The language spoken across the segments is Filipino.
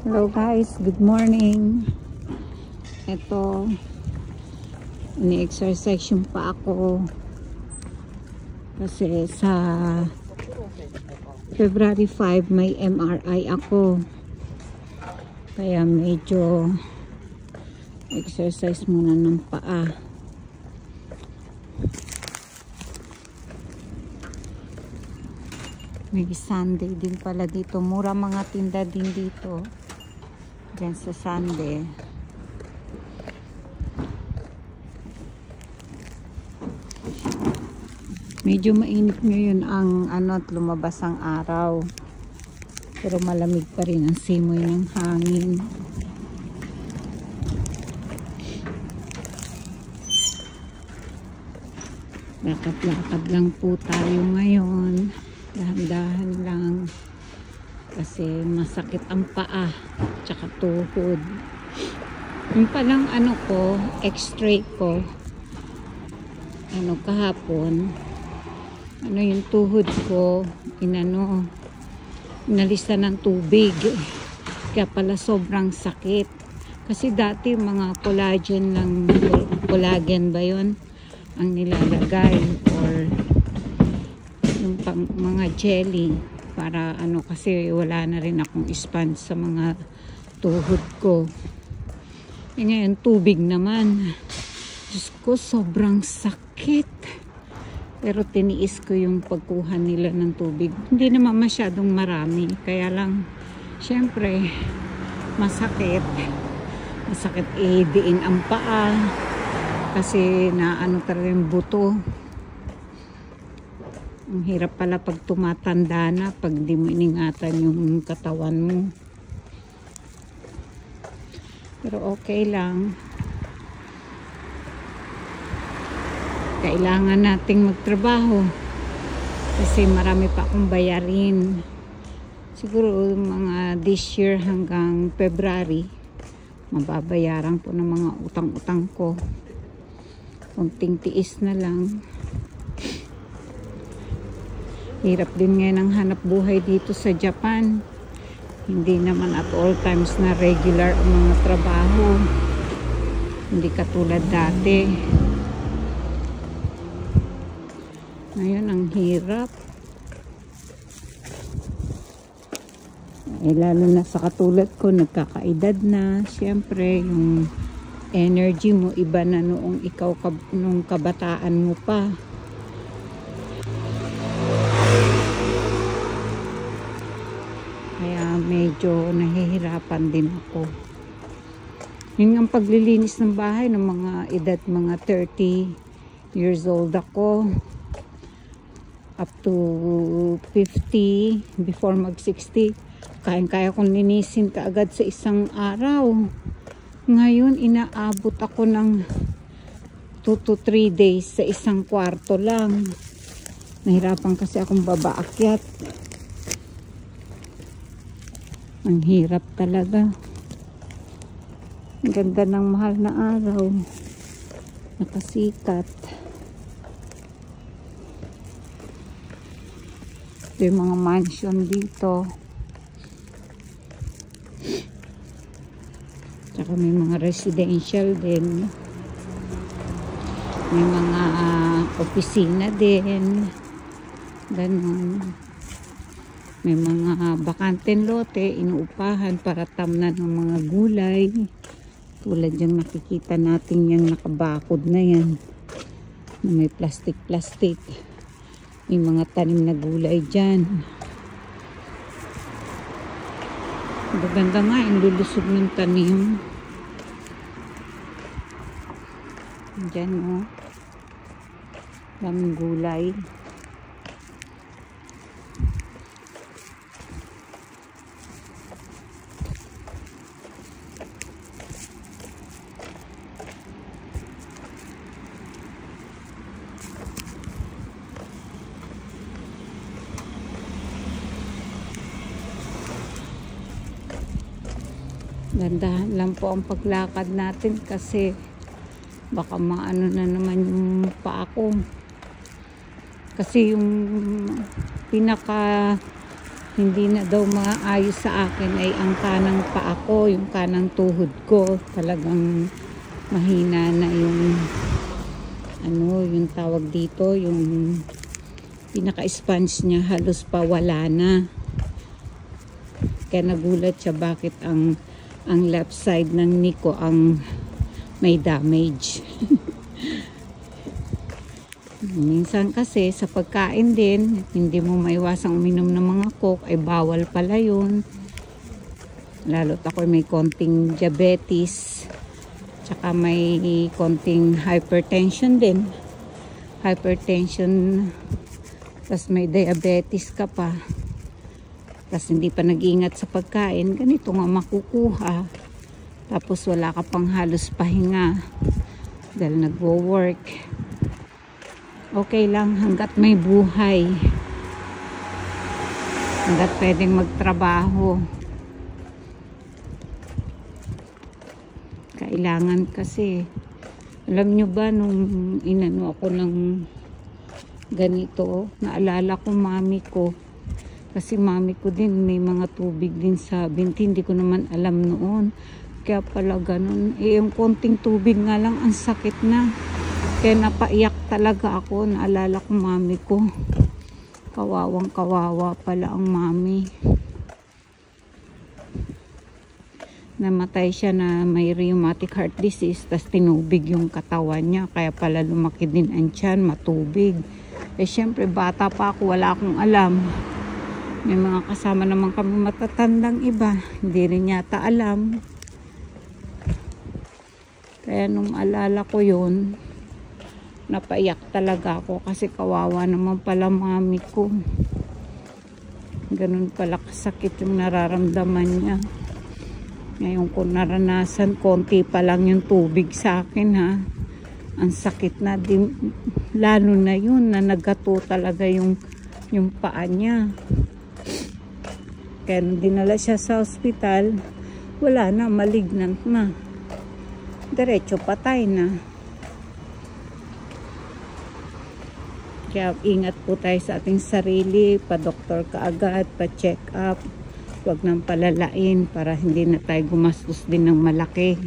Hello guys, good morning. Ito, ini-exercise pa ako kasi sa February 5 may MRI ako, kaya medyo exercise muna ng paa. May Sunday din pala dito, mura mga tinda din dito dyan sa Sunday. Medyo mainit ngayon ang lumabas ang araw, pero malamig pa rin ang simoy ng hangin. Lakad-lakad lang po tayo ngayon, dahan-dahan lang kasi masakit ang paa tsaka tuhod. Yung palang x-ray ko kahapon, yung tuhod ko inalista ng tubig, kaya pala sobrang sakit. Kasi dati mga collagen ba yun ang nilalagay, or yung mga jelly para kasi wala na rin akong sponge sa mga tuhod ko. Ngayon tubig naman, Diyos ko, sobrang sakit. Pero tiniis ko yung pagkuha nila ng tubig. Hindi naman masyadong marami, kaya lang syempre masakit diin ang paa kasi talaga yung buto. Ang hirap pala pag tumatanda na, pag di mo iningatan yung katawan mo. Pero okay lang. Kailangan nating magtrabaho kasi marami pa akong bayarin. Siguro mga this year hanggang February, mababayaran ko ng mga utang-utang ko. Kunting tiis na lang. Hirap din ngayon ang hanap buhay dito sa Japan. Hindi naman at all times na regular ang mga trabaho. Hindi katulad dati. Ngayon ang hirap. Lalo na sa katulad ko, nagkakaedad na. Siyempre, yung energy mo iba na noong ikaw nung kabataan mo pa. Kaya medyo nahihirapan din ako. Yung ang paglilinis ng bahay ng mga edad mga 30 years old ako up to 50, before mag 60, kaya kong linisin kaagad sa isang araw. Ngayon inaabot ako ng 2 to 3 days sa isang kwarto lang. Nahirapan kasi akong babaakyat. Ang hirap talaga. Ang ganda ng mahal na araw. Nakasikat. Ito yung mga mansion dito. Tsaka may mga residential din. May mga opisina din. Ganon. May mga bakanteng lote, inuupahan para tamnan ng mga gulay. Tulad yung nakikita natin yung nakabakod na yan. May plastic. May mga tanim na gulay dyan. Maganda nga yung lulusog ng tanim. Dyan daming gulay. Dandahan lang po ang paglakad natin kasi baka maano na naman yung paa ko. Kasi yung pinaka hindi na daw maayos sa akin ay ang kanang paa ko, yung kanang tuhod ko. Talagang mahina na yung yung tawag dito, yung pinaka-sponge niya halos pawala na. Kaya nagulat siya bakit ang left side ng knee ko ang may damage. Minsan kasi sa pagkain din, hindi mo maiwasang uminom ng mga coke, ay bawal pala yun. Lalo't ako may konting diabetes, tsaka may konting hypertension din. Hypertension, tas may diabetes ka pa. Tas hindi pa nag-iingat sa pagkain, ganito nga makukuha. Tapos wala ka pang halos pahinga dahil nagwo-work. Okay lang hanggat may buhay, hanggat pwedeng magtrabaho. Kailangan kasi, alam nyo ba nung inano ako ng ganito, naalala ko mami ko, kasi mami ko din may mga tubig din sa binti, hindi ko naman alam noon, kaya pala ganun. Yung konting tubig nga lang ang sakit na. Kaya napaiyak talaga ako. Naalala ko mami ko. Kawawang kawawa pala ang mami. Namatay siya na may rheumatic heart disease. Tas tinubig yung katawan niya. Kaya pala lumaki din ang tiyan, matubig. Syempre bata pa ako, wala akong alam. May mga kasama naman kami matatandang iba. Hindi rin yata alam. Kaya nung alala ko yun, napaiyak talaga ako kasi kawawa naman pala mami ko. Ganun pala kasakit yung nararamdaman niya. Ngayon ko naranasan, konti pa lang yung tubig sa akin ha. Ang sakit na din, lalo na yun na nagato talaga yung paa niya. Kaya nung dinala siya sa ospital, wala na, malignant na. Diretso patay na. Kaya ingat po tayo sa ating sarili, pa-doktor kaagad, pa-check up. Huwag nang palalain para hindi na tayo gumastos din ng malaki.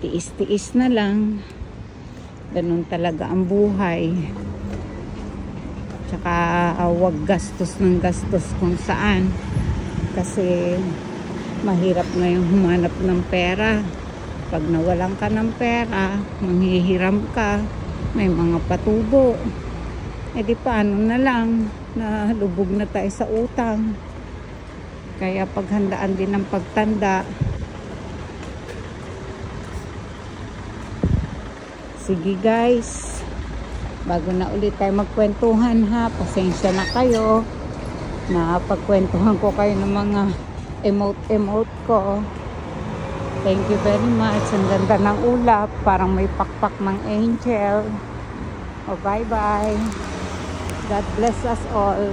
Tiis-tiis na lang. Ganun talaga ang buhay. Tsaka huwag gastos ng gastos kung saan. Kasi mahirap na yung humanap ng pera. Pag nawalan ka ng pera, manghihiram ka, may mga patubo. E di paano na lang, na lubog na tayo sa utang. Kaya paghandaan din ng pagtanda. Sige guys, bago na ulit tayo magkwentuhan ha, pasensya na kayo. Napagkwentuhan ko kayo ng mga emote ko. Thank you very much. Ang ganda ng ulap. Parang may pakpak ng angel. Oh, bye-bye. God bless us all.